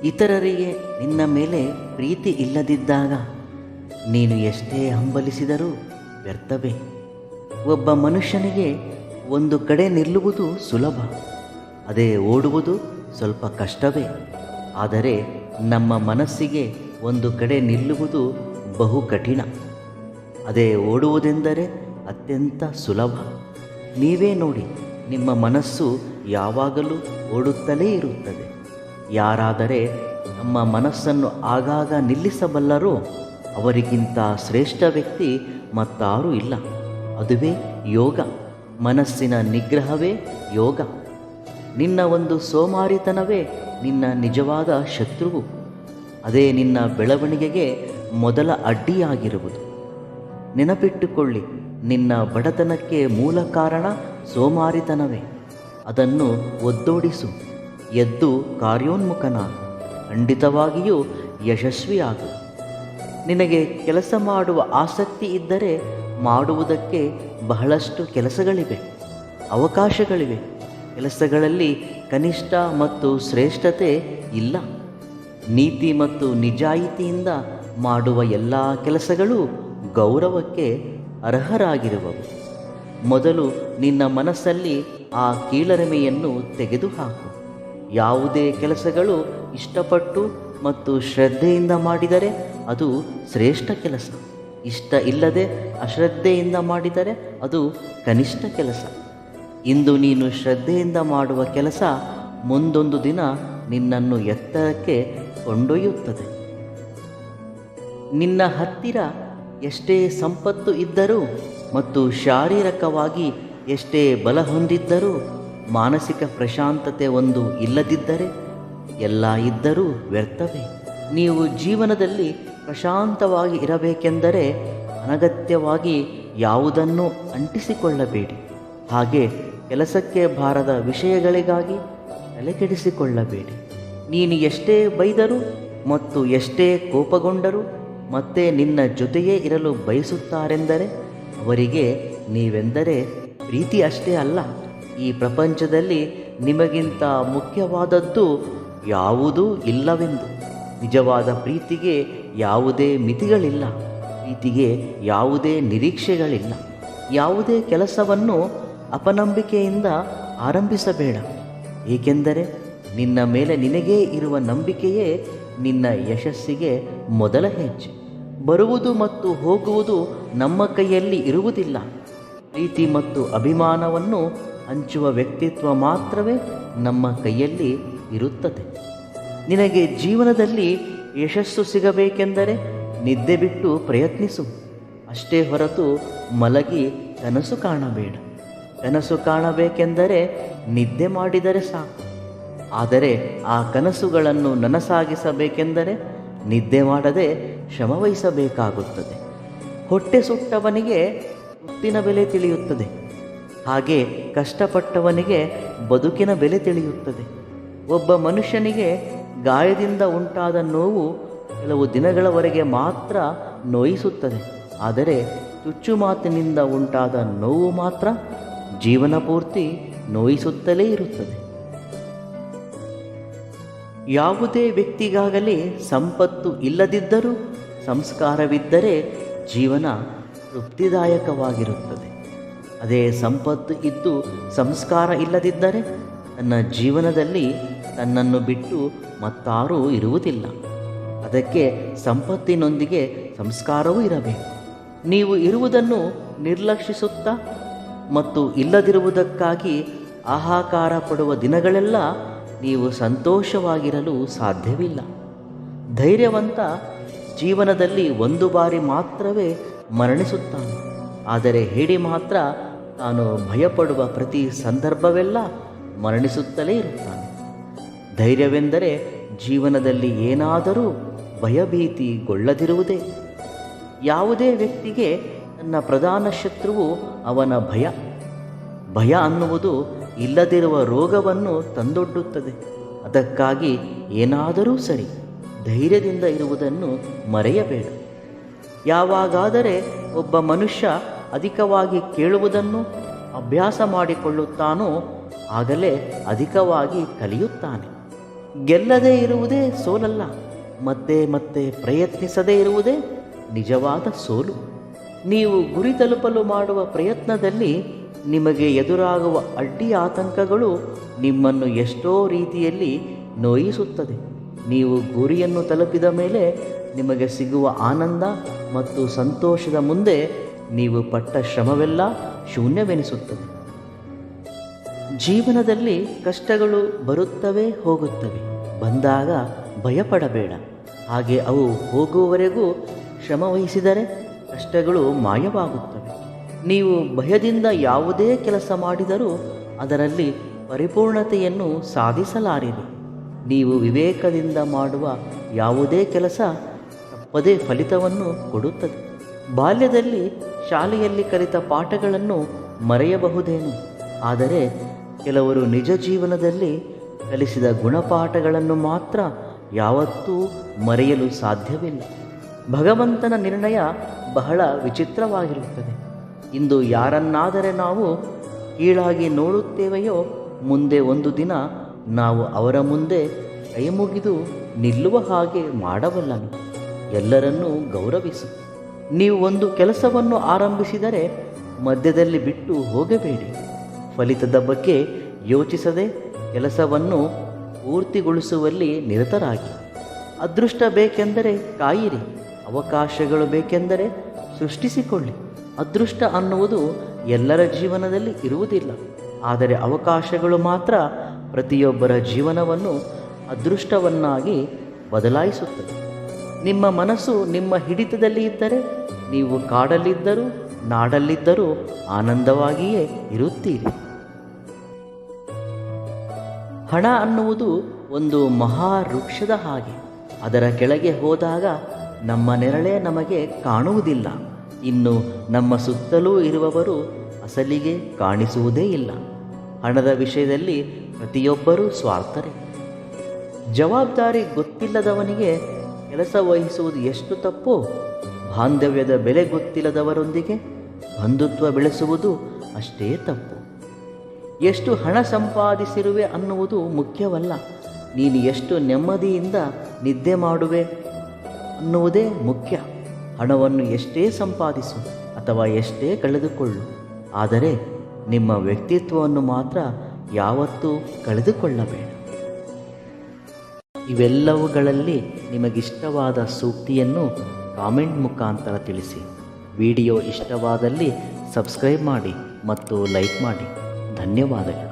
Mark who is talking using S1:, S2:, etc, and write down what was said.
S1: ಇತರರಿಗೆ ನಿನ್ನ ಮೇಲೆ ಪ್ರೀತಿ ಇಲ್ಲದಿದ್ದಾಗ ನೀನು ಎಷ್ಟೇ ಹಂಬಲಿಸಿದರೂ ವ್ಯರ್ಥವೇ. ಒಬ್ಬ ಮನುಷ್ಯನಿಗೆ ಒಂದು ಕಡೆ ನಿಲ್ಲುವುದು ಸುಲಭ, ಅದೇ ಓಡುವುದು ಸ್ವಲ್ಪ ಕಷ್ಟವೇ. ಆದರೆ ನಮ್ಮ ಮನಸ್ಸಿಗೆ ಒಂದು ಕಡೆ ನಿಲ್ಲುವುದು ಬಹು ಕಠಿಣ, ಅದೇ ಓಡುವುದೆಂದರೆ ಅತ್ಯಂತ ಸುಲಭ. ನೀವೇ ನೋಡಿ, ನಿಮ್ಮ ಮನಸ್ಸು ಯಾವಾಗಲೂ ಓಡುತ್ತಲೇ ಇರುತ್ತದೆ. ಯಾರಾದರೆ ನಮ್ಮ ಮನಸ್ಸನ್ನು ಆಗಾಗ ನಿಲ್ಲಿಸಬಲ್ಲರೋ ಅವರಿಗಿಂತ ಶ್ರೇಷ್ಠ ವ್ಯಕ್ತಿ ಮತ್ತಾರೂ ಇಲ್ಲ. ಅದುವೇ ಯೋಗ, ಮನಸ್ಸಿನ ನಿಗ್ರಹವೇ ಯೋಗ. ನಿನ್ನ ಒಂದು ಸೋಮಾರಿತನವೇ ನಿನ್ನ ನಿಜವಾದ ಶತ್ರುವು, ಅದೇ ನಿನ್ನ ಬೆಳವಣಿಗೆಗೆ ಮೊದಲ ಅಡ್ಡಿಯಾಗಿರುವುದು. ನೆನಪಿಟ್ಟುಕೊಳ್ಳಿ, ನಿನ್ನ ಬಡತನಕ್ಕೆ ಮೂಲ ಕಾರಣ ಸೋಮಾರಿತನವೇ. ಅದನ್ನು ಒದ್ದೋಡಿಸು, ಎದ್ದು ಕಾರ್ಯೋನ್ಮುಖನಾಗು, ಖಂಡಿತವಾಗಿಯೂ ಯಶಸ್ವಿಯಾಗು. ನಿನಗೆ ಕೆಲಸ ಮಾಡುವ ಆಸಕ್ತಿ ಇದ್ದರೆ ಮಾಡುವುದಕ್ಕೆ ಬಹಳಷ್ಟು ಕೆಲಸಗಳಿವೆ, ಅವಕಾಶಗಳಿವೆ. ಕೆಲಸಗಳಲ್ಲಿ ಕನಿಷ್ಠ ಮತ್ತು ಶ್ರೇಷ್ಠತೆ ಇಲ್ಲ. ನೀತಿ ಮತ್ತು ನಿಜಾಯಿತಿಯಿಂದ ಮಾಡುವ ಎಲ್ಲ ಕೆಲಸಗಳು ಗೌರವಕ್ಕೆ ಅರ್ಹರಾಗಿರುವವು. ಮೊದಲು ನಿನ್ನ ಮನಸ್ಸಲ್ಲಿ ಆ ಕೀಳರಿಮೆಯನ್ನು ತೆಗೆದುಹಾಕು. ಯಾವುದೇ ಕೆಲಸಗಳು ಇಷ್ಟಪಟ್ಟು ಮತ್ತು ಶ್ರದ್ಧೆಯಿಂದ ಮಾಡಿದರೆ ಅದು ಶ್ರೇಷ್ಠ ಕೆಲಸ. ಇಷ್ಟ ಇಲ್ಲದೆ ಅಶ್ರದ್ಧೆಯಿಂದ ಮಾಡಿದರೆ ಅದು ಕನಿಷ್ಠ ಕೆಲಸ. ಇಂದು ನೀನು ಶ್ರದ್ಧೆಯಿಂದ ಮಾಡುವ ಕೆಲಸ ಮುಂದೊಂದು ದಿನ ನಿನ್ನನ್ನು ಎತ್ತರಕ್ಕೆ ಕೊಂಡೊಯ್ಯುತ್ತದೆ. ನಿನ್ನ ಹತ್ತಿರ ಎಷ್ಟೇ ಸಂಪತ್ತು ಇದ್ದರೂ ಮತ್ತು ಶಾರೀರಿಕವಾಗಿ ಎಷ್ಟೇ ಬಲ ಹೊಂದಿದ್ದರೂ ಮಾನಸಿಕ ಪ್ರಶಾಂತತೆ ಒಂದು ಇಲ್ಲದಿದ್ದರೆ ಎಲ್ಲ ಇದ್ದರೂ ವ್ಯರ್ಥವೇ. ನೀವು ಜೀವನದಲ್ಲಿ ಪ್ರಶಾಂತವಾಗಿ ಇರಬೇಕೆಂದರೆ ಅನಗತ್ಯವಾಗಿ ಯಾವುದನ್ನು ಅಂಟಿಸಿಕೊಳ್ಳಬೇಡಿ. ಹಾಗೆ ಕೆಲಸಕ್ಕೆ ಬಾರದ ವಿಷಯಗಳಿಗಾಗಿ ತಲೆಕೆಡಿಸಿಕೊಳ್ಳಬೇಡಿ. ನೀನು ಎಷ್ಟೇ ಬೈದರೂ ಮತ್ತು ಎಷ್ಟೇ ಕೋಪಗೊಂಡರೂ ಮತ್ತೆ ನಿನ್ನ ಜೊತೆಯೇ ಇರಲು ಬಯಸುತ್ತಾರೆಂದರೆ ಅವರಿಗೆ ನೀವೆಂದರೆ ಪ್ರೀತಿ ಅಷ್ಟೇ ಅಲ್ಲ. ಈ ಪ್ರಪಂಚದಲ್ಲಿ ನಿಮಗಿಂತ ಮುಖ್ಯವಾದದ್ದು ಯಾವುದೂ ಇಲ್ಲವೆಂದು. ನಿಜವಾದ ಪ್ರೀತಿಗೆ ಯಾವುದೇ ಮಿತಿಗಳಿಲ್ಲ, ಪ್ರೀತಿಗೆ ಯಾವುದೇ ನಿರೀಕ್ಷೆಗಳಿಲ್ಲ. ಯಾವುದೇ ಕೆಲಸವನ್ನು ಅಪನಂಬಿಕೆಯಿಂದ ಆರಂಭಿಸಬೇಡ, ಏಕೆಂದರೆ ನಿನ್ನ ಮೇಲೆ ನಿನಗೇ ಇರುವ ನಂಬಿಕೆಯೇ ನಿನ್ನ ಯಶಸ್ಸಿಗೆ ಮೊದಲ ಹೆಜ್ಜೆ. ಬರುವುದು ಮತ್ತು ಹೋಗುವುದು ನಮ್ಮ ಕೈಯಲ್ಲಿ ಇರುವುದಿಲ್ಲ. ಪ್ರೀತಿ ಮತ್ತು ಅಭಿಮಾನವನ್ನು ಹಂಚುವ ವ್ಯಕ್ತಿತ್ವ ಮಾತ್ರವೇ ನಮ್ಮ ಕೈಯಲ್ಲಿ ಇರುತ್ತದೆ. ನಿನಗೆ ಜೀವನದಲ್ಲಿ ಯಶಸ್ಸು ಸಿಗಬೇಕೆಂದರೆ ನಿದ್ದೆ ಬಿಟ್ಟು ಪ್ರಯತ್ನಿಸು, ಅಷ್ಟೇ ಹೊರತು ಮಲಗಿ ಕನಸು ಕಾಣಬೇಡ. ಕನಸು ಕಾಣಬೇಕೆಂದರೆ ನಿದ್ದೆ ಮಾಡಿದರೆ ಸಾಕು. ಆದರೆ ಆ ಕನಸುಗಳನ್ನು ನನಸಾಗಿಸಬೇಕೆಂದರೆ ನಿದ್ದೆ ಮಾಡದೆ ಶ್ರಮವಹಿಸಬೇಕಾಗುತ್ತದೆ. ಹೊಟ್ಟೆ ಸುಟ್ಟವನಿಗೆ ತುತ್ತಿನ ಬೆಲೆ ತಿಳಿಯುತ್ತದೆ, ಹಾಗೆ ಕಷ್ಟಪಟ್ಟವನಿಗೆ ಬದುಕಿನ ಬೆಲೆ ತಿಳಿಯುತ್ತದೆ. ಒಬ್ಬ ಮನುಷ್ಯನಿಗೆ ಗಾಯದಿಂದ ಉಂಟಾದ ನೋವು ಕೆಲವು ದಿನಗಳವರೆಗೆ ಮಾತ್ರ ನೋಯಿಸುತ್ತದೆ, ಆದರೆ ಚುಚ್ಚು ಮಾತಿನಿಂದ ಉಂಟಾದ ನೋವು ಮಾತ್ರ ಜೀವನ ಪೂರ್ತಿ ನೋಯಿಸುತ್ತಲೇ ಇರುತ್ತದೆ. ಯಾವುದೇ ವ್ಯಕ್ತಿಗಾಗಲಿ ಸಂಪತ್ತು ಇಲ್ಲದಿದ್ದರೂ ಸಂಸ್ಕಾರವಿದ್ದರೆ ಜೀವನ ತೃಪ್ತಿದಾಯಕವಾಗಿರುತ್ತದೆ. ಅದೇ ಸಂಪತ್ತು ಇದ್ದು ಸಂಸ್ಕಾರ ಇಲ್ಲದಿದ್ದರೆ ತನ್ನ ಜೀವನದಲ್ಲಿ ತನ್ನನ್ನು ಬಿಟ್ಟು ಮತ್ತಾರೂ ಇರುವುದಿಲ್ಲ. ಅದಕ್ಕೆ ಸಂಪತ್ತಿನೊಂದಿಗೆ ಸಂಸ್ಕಾರವೂ ಇರಬೇಕು. ನೀವು ಇರುವುದನ್ನು ನಿರ್ಲಕ್ಷಿಸುತ್ತಾ ಮತ್ತು ಇಲ್ಲದಿರುವುದಕ್ಕಾಗಿ ಹಾಹಾಕಾರ ಪಡುವ ದಿನಗಳೆಲ್ಲ ನೀವು ಸಂತೋಷವಾಗಿರಲು ಸಾಧ್ಯವಿಲ್ಲ. ಧೈರ್ಯವಂತ ಜೀವನದಲ್ಲಿ ಒಂದು ಬಾರಿ ಮಾತ್ರವೇ ಮರಣಿಸುತ್ತಾನೆ, ಆದರೆ ಹೇಡಿ ಮಾತ್ರ ತಾನು ಭಯಪಡುವ ಪ್ರತಿ ಸಂದರ್ಭವೆಲ್ಲ ಮರಣಿಸುತ್ತಲೇ ಇರುತ್ತಾನೆ. ಧೈರ್ಯವೆಂದರೆ ಜೀವನದಲ್ಲಿ ಏನಾದರೂ ಭಯಭೀತಿಗೊಳ್ಳದಿರುವುದೇ. ಯಾವುದೇ ವ್ಯಕ್ತಿಗೆ ತನ್ನ ಪ್ರಧಾನ ಶತ್ರುವು ಅವನ ಭಯ. ಭಯ ಅನ್ನುವುದು ಇಲ್ಲದಿರುವ ರೋಗವನ್ನು ತಂದೊಡ್ಡುತ್ತದೆ. ಅದಕ್ಕಾಗಿ ಏನಾದರೂ ಸರಿ ಧೈರ್ಯದಿಂದ ಇರುವುದನ್ನು ಮರೆಯಬೇಡ. ಯಾವಾಗಾದರೆ ಒಬ್ಬ ಮನುಷ್ಯ ಅಧಿಕವಾಗಿ ಕೇಳುವುದನ್ನು ಅಭ್ಯಾಸ ಮಾಡಿಕೊಳ್ಳುತ್ತಾನೋ ಆಗಲೇ ಅಧಿಕವಾಗಿ ಕಲಿಯುತ್ತಾನೆ. ಗೆಲ್ಲದೇ ಇರುವುದೇ ಸೋಲಲ್ಲ, ಮತ್ತೆ ಮತ್ತೆ ಪ್ರಯತ್ನಿಸದೇ ಇರುವುದೇ ನಿಜವಾದ ಸೋಲು. ನೀವು ಗುರಿ ತಲುಪಲು ಮಾಡುವ ಪ್ರಯತ್ನದಲ್ಲಿ ನಿಮಗೆ ಎದುರಾಗುವ ಅಡ್ಡಿ ಆತಂಕಗಳು ನಿಮ್ಮನ್ನು ಎಷ್ಟೋ ರೀತಿಯಲ್ಲಿ ನೋಯಿಸುತ್ತದೆ. ನೀವು ಗುರಿಯನ್ನು ತಲುಪಿದ ಮೇಲೆ ನಿಮಗೆ ಸಿಗುವ ಆನಂದ ಮತ್ತು ಸಂತೋಷದ ಮುಂದೆ ನೀವು ಪಟ್ಟ ಶ್ರಮವೆಲ್ಲ ಶೂನ್ಯವೆನಿಸುತ್ತದೆ. ಜೀವನದಲ್ಲಿ ಕಷ್ಟಗಳು ಬರುತ್ತವೆ ಹೋಗುತ್ತವೆ. ಬಂದಾಗ ಭಯಪಡಬೇಡ. ಹಾಗೆ ಅವು ಹೋಗುವವರೆಗೂ ಶ್ರಮವಹಿಸಿದರೆ ಕಷ್ಟಗಳು ಮಾಯವಾಗುತ್ತವೆ. ನೀವು ಭಯದಿಂದ ಯಾವುದೇ ಕೆಲಸ ಮಾಡಿದರೂ ಅದರಲ್ಲಿ ಪರಿಪೂರ್ಣತೆಯನ್ನು ಸಾಧಿಸಲಾರಿರಿ. ನೀವು ವಿವೇಕದಿಂದ ಮಾಡುವ ಯಾವುದೇ ಕೆಲಸ ತಪ್ಪದೇ ಫಲಿತವನ್ನು ಕೊಡುತ್ತದೆ. ಬಾಲ್ಯದಲ್ಲಿ ಶಾಲೆಯಲ್ಲಿ ಕಲಿತ ಪಾಠಗಳನ್ನು ಮರೆಯಬಹುದೇನು, ಆದರೆ ಕೆಲವರು ನಿಜ ಜೀವನದಲ್ಲಿ ಕಲಿಸಿದ ಗುಣಪಾಠಗಳನ್ನು ಮಾತ್ರ ಯಾವತ್ತೂ ಮರೆಯಲು ಸಾಧ್ಯವಿಲ್ಲ. ಭಗವಂತನ ನಿರ್ಣಯ ಬಹಳ ವಿಚಿತ್ರವಾಗಿರುತ್ತದೆ. ಇಂದು ಯಾರನ್ನಾದರೆ ನಾವು ಕೀಳಾಗಿ ನೋಡುತ್ತೇವೆಯೋ, ಮುಂದೆ ಒಂದು ದಿನ ನಾವು ಅವರ ಮುಂದೆ ಕೈಮುಗಿದು ನಿಲ್ಲುವ ಹಾಗೆ ಮಾಡಬಲ್ಲನು. ಎಲ್ಲರನ್ನೂ ಗೌರವಿಸು. ನೀವು ಒಂದು ಕೆಲಸವನ್ನು ಆರಂಭಿಸಿದರೆ ಮಧ್ಯದಲ್ಲಿ ಬಿಟ್ಟು ಹೋಗಬೇಡಿ. ಫಲಿತದ ಬಗ್ಗೆ ಯೋಚಿಸದೆ ಕೆಲಸವನ್ನು ಪೂರ್ತಿಗೊಳಿಸುವಲ್ಲಿ ನಿರತರಾಗಿ. ಅದೃಷ್ಟ ಬೇಕೆಂದರೆ ಕಾಯಿರಿ, ಅವಕಾಶಗಳು ಬೇಕೆಂದರೆ ಸೃಷ್ಟಿಸಿಕೊಳ್ಳಿ. ಅದೃಷ್ಟ ಅನ್ನುವುದು ಎಲ್ಲರ ಜೀವನದಲ್ಲಿ ಇರುವುದಿಲ್ಲ, ಆದರೆ ಅವಕಾಶಗಳು ಮಾತ್ರ ಪ್ರತಿಯೊಬ್ಬರ ಜೀವನವನ್ನು ಅದೃಷ್ಟವನ್ನಾಗಿ ಬದಲಾಯಿಸುತ್ತದೆ. ನಿಮ್ಮ ಮನಸ್ಸು ನಿಮ್ಮ ಹಿಡಿತದಲ್ಲಿ ಇದ್ದರೆ ನೀವು ಕಾಡಲ್ಲಿದ್ದರೂ ನಾಡಲ್ಲಿದ್ದರೂ ಆನಂದವಾಗಿಯೇ ಇರುತ್ತೀರಿ. ಹಣ ಅನ್ನುವುದು ಒಂದು ಮಹಾ ವೃಕ್ಷದ ಹಾಗೆ. ಅದರ ಕೆಳಗೆ ಹೋದಾಗ ನಮ್ಮ ನೆರಳೇ ನಮಗೆ ಕಾಣುವುದಿಲ್ಲ. ಇನ್ನು ನಮ್ಮ ಸುತ್ತಲೂ ಇರುವವರು ಅಸಲಿಗೆ ಕಾಣಿಸುವುದೇ ಇಲ್ಲ. ಹಣದ ವಿಷಯದಲ್ಲಿ ಪ್ರತಿಯೊಬ್ಬರೂ ಸ್ವಾರ್ಥರೇ. ಜವಾಬ್ದಾರಿ ಗೊತ್ತಿಲ್ಲದವನಿಗೆ ಕೆಲಸ ವಹಿಸುವುದು ಎಷ್ಟು ತಪ್ಪೋ, ಬಾಂಧವ್ಯದ ಬೆಲೆ ಗೊತ್ತಿಲ್ಲದವರೊಂದಿಗೆ ಬಂಧುತ್ವ ಬೆಳೆಸುವುದು ಅಷ್ಟೇ ತಪ್ಪು. ಎಷ್ಟು ಹಣ ಸಂಪಾದಿಸಿರುವೆ ಅನ್ನುವುದು ಮುಖ್ಯವಲ್ಲ, ನೀನು ಎಷ್ಟು ನೆಮ್ಮದಿಯಿಂದ ನಿದ್ದೆ ಮಾಡುವೆ ಅನ್ನುವುದೇ ಮುಖ್ಯ. ಹಣವನ್ನು ಎಷ್ಟೇ ಸಂಪಾದಿಸು ಅಥವಾ ಎಷ್ಟೇ ಕಳೆದುಕೊಳ್ಳು, ಆದರೆ ನಿಮ್ಮ ವ್ಯಕ್ತಿತ್ವವನ್ನು ಮಾತ್ರ ಯಾವತ್ತೂ ಕಳೆದುಕೊಳ್ಳಬೇಡ. ಇವೆಲ್ಲವುಗಳಲ್ಲಿ ನಿಮಗಿಷ್ಟವಾದ ಸೂಕ್ತಿಯನ್ನು ಕಾಮೆಂಟ್ ಮುಖಾಂತರ ತಿಳಿಸಿ. ವಿಡಿಯೋ ಇಷ್ಟವಾದಲ್ಲಿ ಸಬ್ಸ್ಕ್ರೈಬ್ ಮಾಡಿ ಮತ್ತು ಲೈಕ್ ಮಾಡಿ. ಧನ್ಯವಾದಗಳು.